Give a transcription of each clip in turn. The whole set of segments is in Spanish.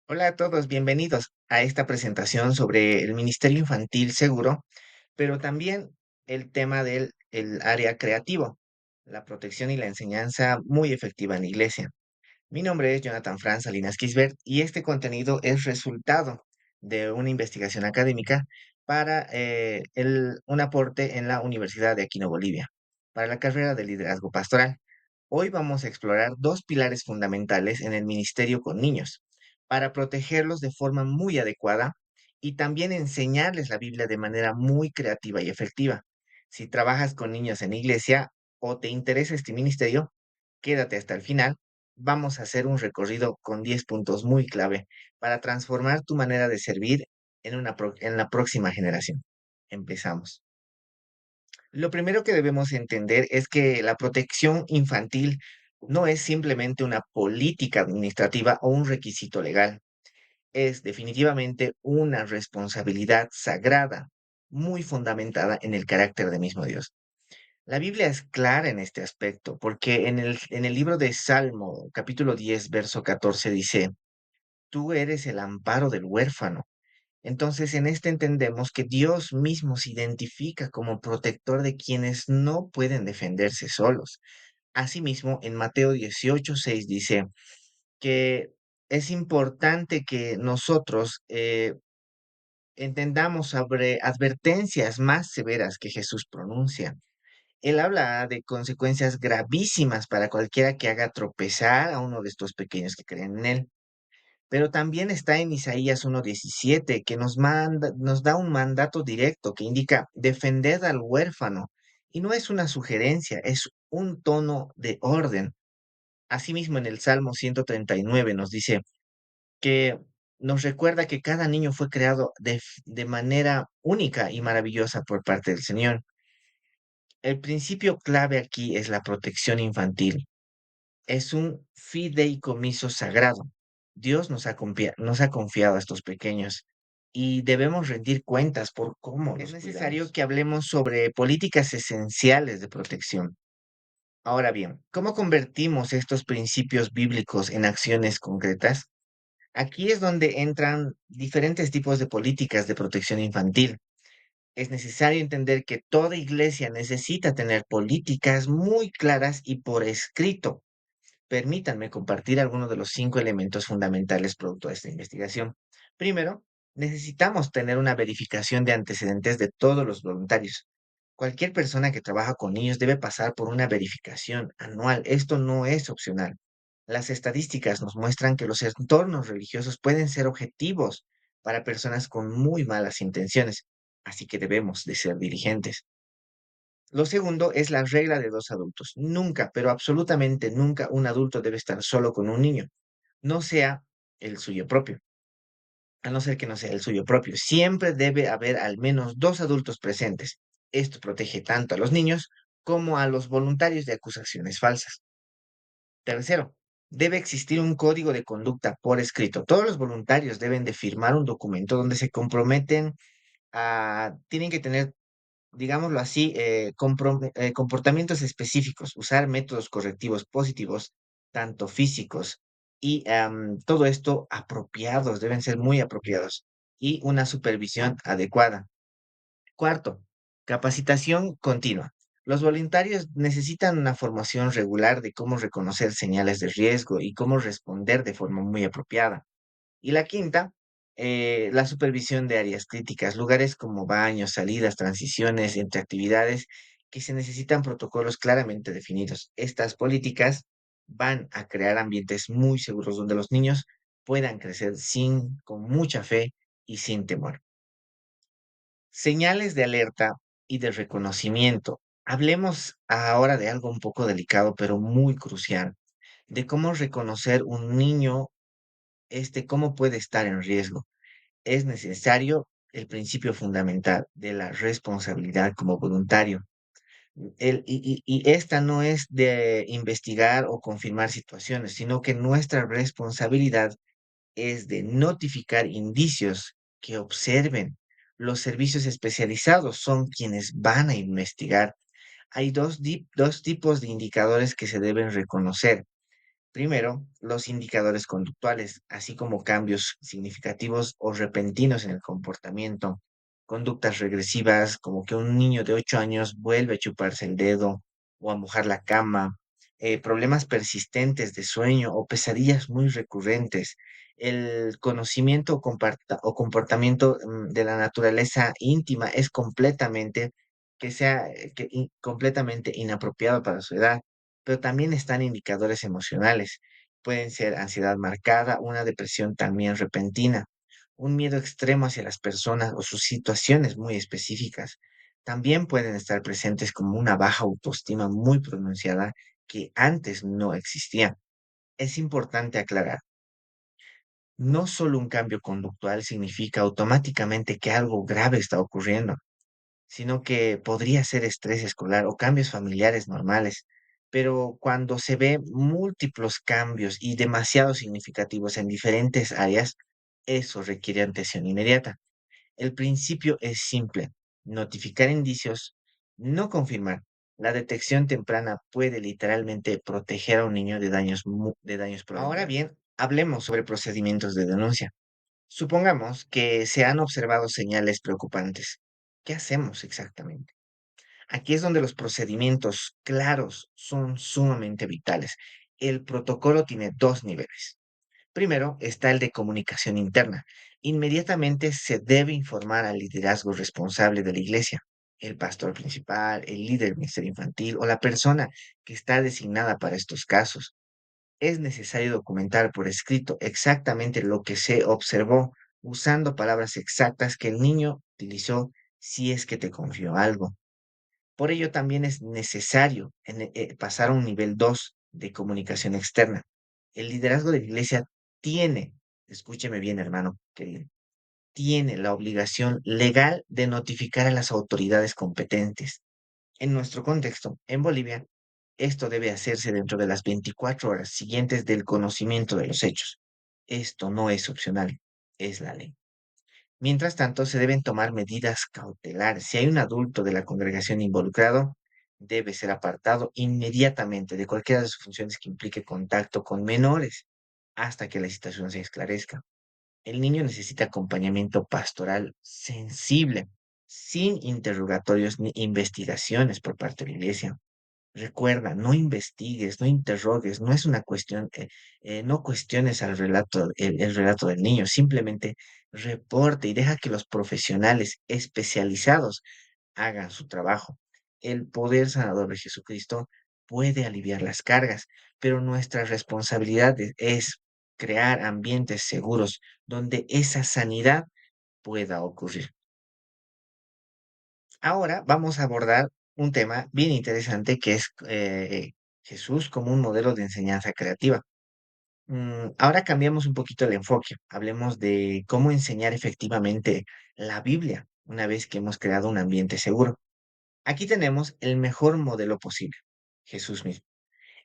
Hola a todos, bienvenidos a esta presentación sobre el Ministerio Infantil Seguro, pero también el tema del el área creativo, la protección y la enseñanza muy efectiva en la iglesia. Mi nombre es Jonathan Franz Salinas Quisbert y este contenido es resultado de una investigación académica para un aporte en la Universidad de Aquino, Bolivia, para la carrera de liderazgo pastoral. Hoy vamos a explorar dos pilares fundamentales en el ministerio con niños, para protegerlos de forma muy adecuada y también enseñarles la Biblia de manera muy creativa y efectiva. Si trabajas con niños en iglesia o te interesa este ministerio, quédate hasta el final. Vamos a hacer un recorrido con 10 puntos muy clave para transformar tu manera de servir en la próxima generación. Empezamos. Lo primero que debemos entender es que la protección infantil no es simplemente una política administrativa o un requisito legal. Es definitivamente una responsabilidad sagrada, muy fundamentada en el carácter de mismo Dios. La Biblia es clara en este aspecto, porque en el libro de Salmo, capítulo 10 verso 14 dice, Tú eres el amparo del huérfano. Entonces, en este entendemos que Dios mismo se identifica como protector de quienes no pueden defenderse solos. Asimismo, en Mateo 18:6 dice que es importante que nosotros entendamos sobre advertencias más severas que Jesús pronuncia. Él habla de consecuencias gravísimas para cualquiera que haga tropezar a uno de estos pequeños que creen en él. Pero también está en Isaías 1:17, que nos da un mandato directo que indica defended al huérfano. Y no es una sugerencia, es un tono de orden. Asimismo, en el Salmo 139 nos dice que nos recuerda que cada niño fue creado de manera única y maravillosa por parte del Señor. El principio clave aquí es la protección infantil. Es un fideicomiso sagrado. Dios nos ha confiado a estos pequeños y debemos rendir cuentas por cómo es necesario cuidamos. Que hablemos sobre políticas esenciales de protección. Ahora bien, ¿cómo convertimos estos principios bíblicos en acciones concretas? Aquí es donde entran diferentes tipos de políticas de protección infantil. Es necesario entender que toda iglesia necesita tener políticas muy claras y por escrito. Permítanme compartir algunos de los 5 elementos fundamentales producto de esta investigación. Primero, necesitamos tener una verificación de antecedentes de todos los voluntarios. Cualquier persona que trabaja con niños debe pasar por una verificación anual. Esto no es opcional. Las estadísticas nos muestran que los entornos religiosos pueden ser objetivos para personas con muy malas intenciones, así que debemos de ser diligentes. Lo segundo es la regla de dos adultos. Nunca, pero absolutamente nunca un adulto debe estar solo con un niño, no sea el suyo propio, a no ser que no sea el suyo propio. Siempre debe haber al menos dos adultos presentes. Esto protege tanto a los niños como a los voluntarios de acusaciones falsas. Tercero, debe existir un código de conducta por escrito. Todos los voluntarios deben de firmar un documento donde se comprometen tienen que tener, digámoslo así, comportamientos específicos, usar métodos correctivos positivos, tanto físicos y todo esto apropiados, deben ser muy apropiados, y una supervisión adecuada. Cuarto, capacitación continua. Los voluntarios necesitan una formación regular de cómo reconocer señales de riesgo y cómo responder de forma muy apropiada. Y la quinta, la supervisión de áreas críticas, lugares como baños, salidas, transiciones entre actividades que se necesitan protocolos claramente definidos. Estas políticas van a crear ambientes muy seguros donde los niños puedan crecer con mucha fe y sin temor. Señales de alerta y de reconocimiento. Hablemos ahora de algo un poco delicado, pero muy crucial, de cómo reconocer un niño, cómo puede estar en riesgo. Es necesario el principio fundamental de la responsabilidad como voluntario. Y esta no es de investigar o confirmar situaciones, sino que nuestra responsabilidad es de notificar indicios que observen. Los servicios especializados son quienes van a investigar. Hay dos tipos de indicadores que se deben reconocer. Primero, los indicadores conductuales, así como cambios significativos o repentinos en el comportamiento, conductas regresivas, como que un niño de 8 años vuelve a chuparse el dedo o a mojar la cama, problemas persistentes de sueño o pesadillas muy recurrentes, el conocimiento o comportamiento de la naturaleza íntima es completamente inapropiado para su edad, pero también están indicadores emocionales. Pueden ser ansiedad marcada, una depresión también repentina, un miedo extremo hacia las personas o sus situaciones muy específicas. También pueden estar presentes como una baja autoestima muy pronunciada que antes no existía. Es importante aclarar, no solo un cambio conductual significa automáticamente que algo grave está ocurriendo, sino que podría ser estrés escolar o cambios familiares normales. Pero cuando se ve múltiples cambios y demasiado significativos en diferentes áreas, eso requiere atención inmediata. El principio es simple: notificar indicios, no confirmar. La detección temprana puede literalmente proteger a un niño de daños prolongados. Ahora bien, hablemos sobre procedimientos de denuncia. Supongamos que se han observado señales preocupantes. ¿Qué hacemos exactamente? Aquí es donde los procedimientos claros son sumamente vitales. El protocolo tiene dos niveles. Primero está el de comunicación interna. Inmediatamente se debe informar al liderazgo responsable de la iglesia, el pastor principal, el líder del ministerio infantil o la persona que está designada para estos casos. Es necesario documentar por escrito exactamente lo que se observó, usando palabras exactas que el niño utilizó si es que te confió algo. Por ello también es necesario pasar a un nivel 2 de comunicación externa. El liderazgo de la iglesia tiene, escúcheme bien, hermano querido, tiene la obligación legal de notificar a las autoridades competentes. En nuestro contexto, en Bolivia, esto debe hacerse dentro de las 24 horas siguientes del conocimiento de los hechos. Esto no es opcional, es la ley. Mientras tanto, se deben tomar medidas cautelares. Si hay un adulto de la congregación involucrado, debe ser apartado inmediatamente de cualquiera de sus funciones que implique contacto con menores hasta que la situación se esclarezca. El niño necesita acompañamiento pastoral sensible, sin interrogatorios ni investigaciones por parte de la iglesia. Recuerda, no investigues, no interrogues, no es una cuestión, no cuestiones el relato del niño, simplemente reporte y deja que los profesionales especializados hagan su trabajo. El poder sanador de Jesucristo puede aliviar las cargas, pero nuestra responsabilidad es crear ambientes seguros donde esa sanidad pueda ocurrir. Ahora vamos a abordar un tema bien interesante que es Jesús como un modelo de enseñanza creativa. Ahora cambiamos un poquito el enfoque. Hablemos de cómo enseñar efectivamente la Biblia una vez que hemos creado un ambiente seguro. Aquí tenemos el mejor modelo posible, Jesús mismo.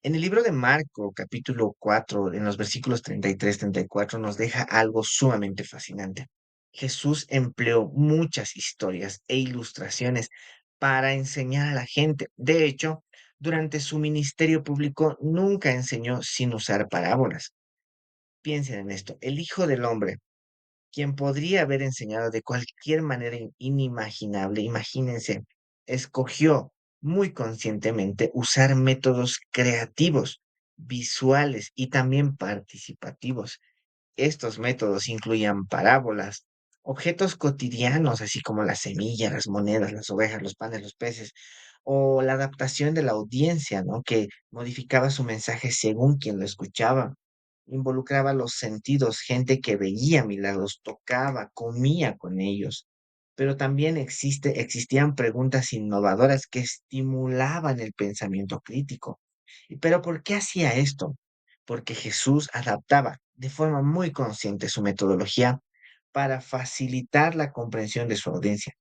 En el libro de Marco, capítulo 4, en los versículos 33-34, nos deja algo sumamente fascinante. Jesús empleó muchas historias e ilustraciones para enseñar a la gente. De hecho, durante su ministerio público nunca enseñó sin usar parábolas. Piensen en esto, el Hijo del Hombre, quien podría haber enseñado de cualquier manera inimaginable, imagínense, escogió muy conscientemente usar métodos creativos, visuales y también participativos. Estos métodos incluían parábolas, objetos cotidianos, así como las semillas, las monedas, las ovejas, los panes, los peces, o la adaptación de la audiencia, ¿no? Que modificaba su mensaje según quien lo escuchaba. Involucraba los sentidos, gente que veía milagros, tocaba, comía con ellos. Pero también existían preguntas innovadoras que estimulaban el pensamiento crítico. ¿Pero por qué hacía esto? Porque Jesús adaptaba de forma muy consciente su metodología para facilitar la comprensión de su audiencia.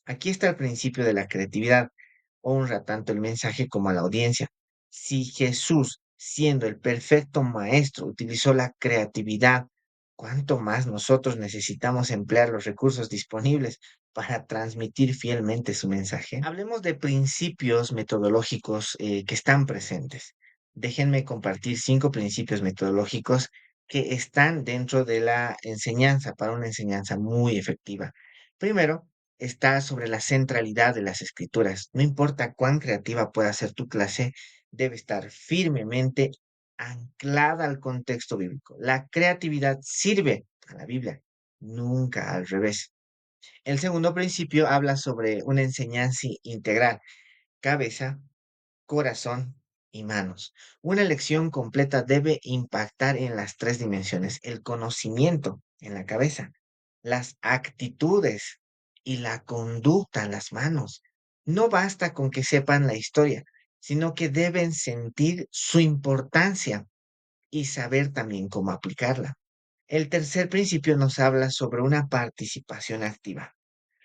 Aquí está el principio de la creatividad. Honra tanto el mensaje como a la audiencia. Si Jesús, siendo el perfecto maestro, utilizó la creatividad, ¿cuánto más nosotros necesitamos emplear los recursos disponibles para transmitir fielmente su mensaje? Hablemos de principios metodológicos que están presentes. Déjenme compartir 5 principios metodológicos que están dentro de la enseñanza para una enseñanza muy efectiva. Primero, está sobre la centralidad de las escrituras. No importa cuán creativa pueda ser tu clase, debe estar firmemente anclada al contexto bíblico. La creatividad sirve a la Biblia, nunca al revés. El segundo principio habla sobre una enseñanza integral, cabeza, corazón y manos. Una lección completa debe impactar en las tres dimensiones: el conocimiento en la cabeza, las actitudes y la conducta en las manos. No basta con que sepan la historia, sino que deben sentir su importancia y saber también cómo aplicarla. El tercer principio nos habla sobre una participación activa.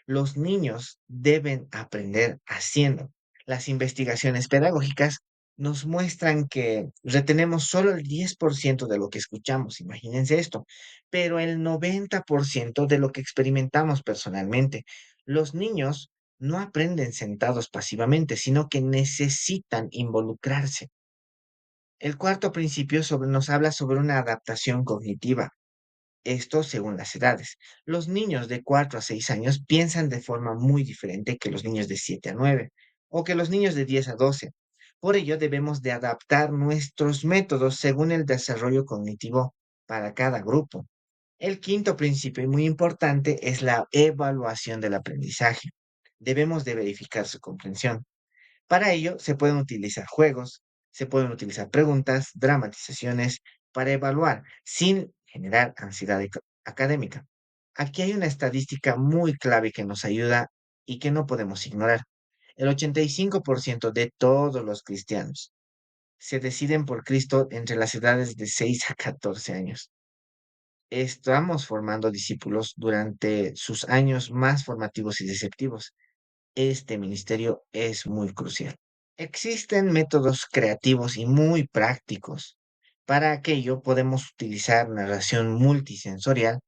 Los niños deben aprender haciendo. Las investigaciones pedagógicas nos muestran que retenemos solo el 10% de lo que escuchamos, imagínense esto, pero el 90% de lo que experimentamos personalmente. Los niños no aprenden sentados pasivamente, sino que necesitan involucrarse. El cuarto principio nos habla sobre una adaptación cognitiva. Esto según las edades. Los niños de 4 a 6 años piensan de forma muy diferente que los niños de 7 a 9 o que los niños de 10 a 12. Por ello debemos de adaptar nuestros métodos según el desarrollo cognitivo para cada grupo. El quinto principio y muy importante es la evaluación del aprendizaje. Debemos de verificar su comprensión. Para ello, se pueden utilizar juegos, se pueden utilizar preguntas, dramatizaciones para evaluar sin generar ansiedad académica. Aquí hay una estadística muy clave que nos ayuda y que no podemos ignorar. El 85% de todos los cristianos se deciden por Cristo entre las edades de 6 a 14 años. Estamos formando discípulos durante sus años más formativos y deceptivos. Este ministerio es muy crucial. Existen métodos creativos y muy prácticos. Para aquello podemos utilizar narración multisensorial,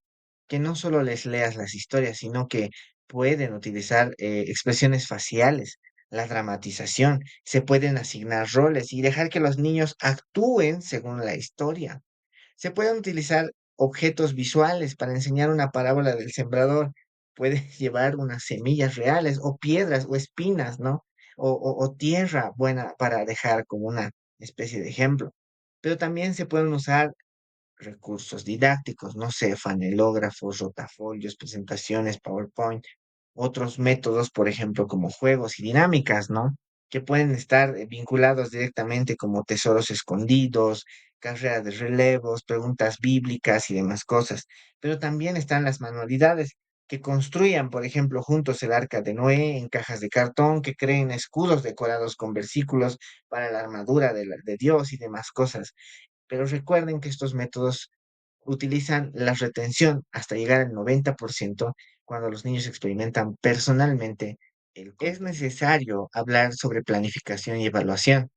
que no solo les leas las historias, sino que pueden utilizar expresiones faciales, la dramatización, se pueden asignar roles y dejar que los niños actúen según la historia. Se pueden utilizar objetos visuales para enseñar una parábola del sembrador. Puedes llevar unas semillas reales o piedras o espinas, ¿no? O tierra buena para dejar como una especie de ejemplo. Pero también se pueden usar recursos didácticos, no sé, fanelógrafos, rotafolios, presentaciones, PowerPoint, otros métodos, por ejemplo, como juegos y dinámicas, ¿no? Que pueden estar vinculados directamente como tesoros escondidos, carrera de relevos, preguntas bíblicas y demás cosas. Pero también están las manualidades que construyan, por ejemplo, juntos el arca de Noé en cajas de cartón, que creen escudos decorados con versículos para la armadura de Dios y demás cosas. Pero recuerden que estos métodos utilizan la retención hasta llegar al 90% cuando los niños experimentan personalmente el contenido. Es necesario hablar sobre planificación y evaluación.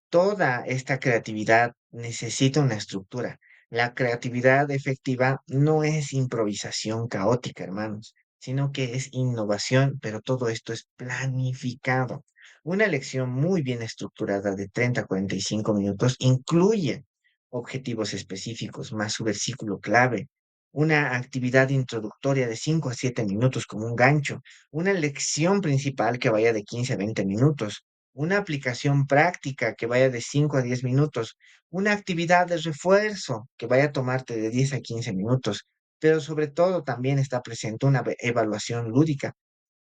Toda esta creatividad necesita una estructura. La creatividad efectiva no es improvisación caótica, hermanos, sino que es innovación, pero todo esto es planificado. Una lección muy bien estructurada de 30 a 45 minutos incluye objetivos específicos más su versículo clave, una actividad introductoria de 5 a 7 minutos como un gancho, una lección principal que vaya de 15 a 20 minutos, una aplicación práctica que vaya de 5 a 10 minutos, una actividad de refuerzo que vaya a tomarte de 10 a 15 minutos, pero sobre todo también está presente una evaluación lúdica,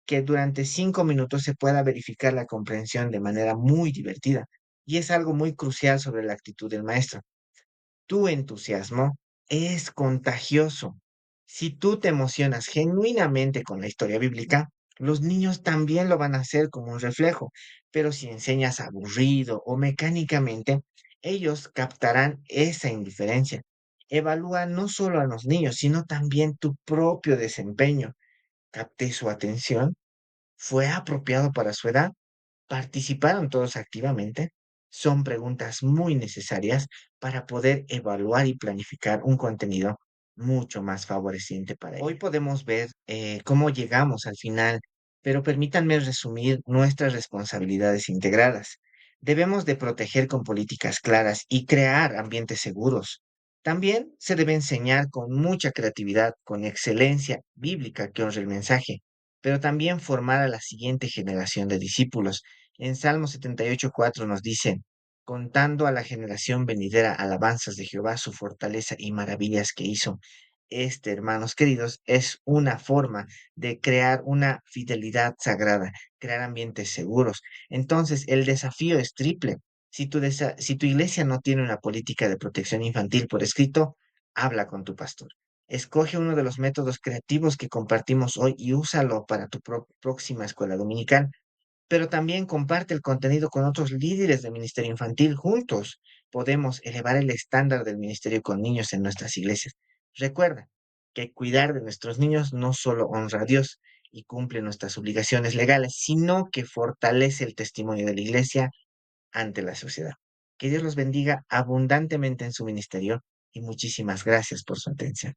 que durante 5 minutos se pueda verificar la comprensión de manera muy divertida. Y es algo muy crucial sobre la actitud del maestro. Tu entusiasmo es contagioso. Si tú te emocionas genuinamente con la historia bíblica, los niños también lo van a hacer como un reflejo. Pero si enseñas aburrido o mecánicamente, ellos captarán esa indiferencia. Evalúa no solo a los niños, sino también tu propio desempeño. ¿Capté su atención? ¿Fue apropiado para su edad? ¿Participaron todos activamente? Son preguntas muy necesarias para poder evaluar y planificar un contenido mucho más favoreciente para ellos. Hoy podemos ver cómo llegamos al final, pero permítanme resumir nuestras responsabilidades integradas. Debemos de proteger con políticas claras y crear ambientes seguros. También se debe enseñar con mucha creatividad, con excelencia bíblica que honre el mensaje, pero también formar a la siguiente generación de discípulos. En Salmo 78:4 nos dice, contando a la generación venidera alabanzas de Jehová, su fortaleza y maravillas que hizo. Este, hermanos queridos, es una forma de crear una fidelidad sagrada, crear ambientes seguros. Entonces, el desafío es triple. Si tu iglesia no tiene una política de protección infantil por escrito, habla con tu pastor. Escoge uno de los métodos creativos que compartimos hoy y úsalo para tu próxima escuela dominical, pero también comparte el contenido con otros líderes de ministerio infantil. Juntos podemos elevar el estándar del ministerio con niños en nuestras iglesias. Recuerda que cuidar de nuestros niños no solo honra a Dios y cumple nuestras obligaciones legales, sino que fortalece el testimonio de la iglesia ante la sociedad. Que Dios los bendiga abundantemente en su ministerio y muchísimas gracias por su atención.